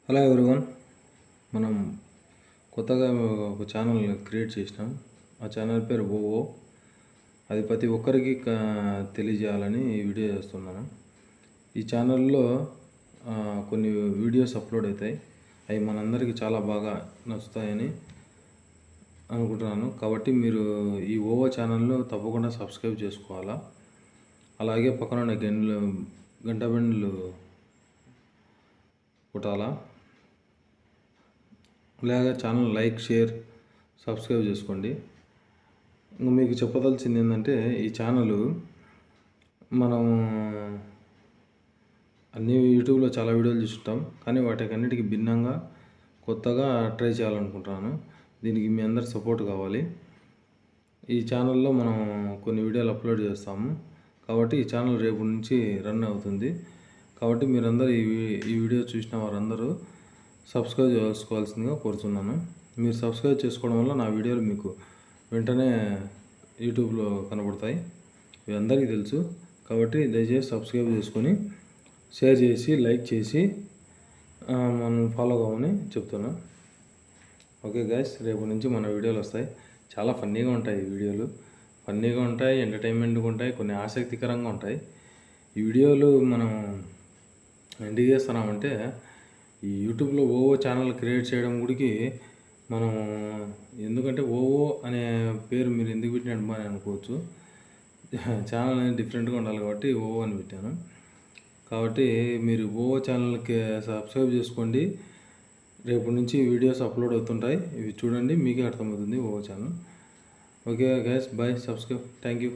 Hello everyone. మనం కొత్తగా ఒక ఛానల్ క్రియేట్ చేసినాం. ఆ ఛానల్ పేరు ఓవో. అది ప్రతి ఒక్కరికి తెలియజేయాలని ఈ వీడియో చేస్తున్నాను. ఈ ఛానల్లో కొన్ని వీడియోస్ అప్లోడ్ అవుతాయి. అవి మనందరికీ చాలా బాగా నచ్చుతాయని అనుకుంటున్నాను. కాబట్టి మీరు ఈ ఓవో ఛానల్ను తప్పకుండా సబ్స్క్రైబ్ చేసుకోవాలా. అలాగే పక్కన ఉన్న గంట బిందులు కొట్టాలా. అలాగే ఛానల్ లైక్, షేర్, సబ్స్క్రైబ్ చేసుకోండి. ఇంకా మీకు చెప్పదలసింది ఏంటంటే, ఈ ఛానల్ మనం అన్ని యూట్యూబ్లో చాలా వీడియోలు చూస్తుంటాం, కానీ వాటికన్నిటికీ భిన్నంగా కొత్తగా ట్రై చేయాలనుకుంటున్నాను. దీనికి మీ అందరి సపోర్ట్ కావాలి. ఈ ఛానల్లో మనం కొన్ని వీడియోలు అప్లోడ్ చేస్తాము. కాబట్టి ఈ ఛానల్ రేపు నుంచి రన్ అవుతుంది. కాబట్టి మీరందరూ ఈ వీడియో చూసిన వారందరూ సబ్స్క్రైబ్ చేసుకోవాల్సిందిగా కోరుతున్నాను. మీరు సబ్స్క్రైబ్ చేసుకోవడం వల్ల నా వీడియోలు మీకు వెంటనే యూట్యూబ్లో కనబడతాయి. ఇవి అందరికీ తెలుసు. కాబట్టి దయచేసి సబ్స్క్రైబ్ చేసుకొని షేర్ చేసి లైక్ చేసి మనం ఫాలో కావని చెప్తున్నా. ఓకే గైస్, రేపు నుంచి మన వీడియోలు వస్తాయి. చాలా ఫన్నీగా ఉంటాయి ఈ వీడియోలు. ఫన్నీగా ఉంటాయి, ఎంటర్టైన్మెంట్గా ఉంటాయి, కొన్ని ఆసక్తికరంగా ఉంటాయి. ఈ వీడియోలు మనం ఎందుకు చేస్తున్నామంటే, ఈ యూట్యూబ్లో ఓవో ఛానల్ క్రియేట్ చేయడం గుడికి మనం ఎందుకంటే ఓవో అనే పేరు మీరు ఎందుకు పెట్టినట్టు అని అనుకోవచ్చు. ఛానల్ అనేది డిఫరెంట్గా ఉండాలి కాబట్టి ఓవో అని పెట్టాను. కాబట్టి మీరు ఓవో ఛానల్కి సబ్స్క్రైబ్ చేసుకోండి. రేపు నుంచి వీడియోస్ అప్లోడ్ అవుతుంటాయి. ఇవి చూడండి, మీకే అర్థమవుతుంది ఓవో channel. Okay guys, bye, subscribe. Thank you.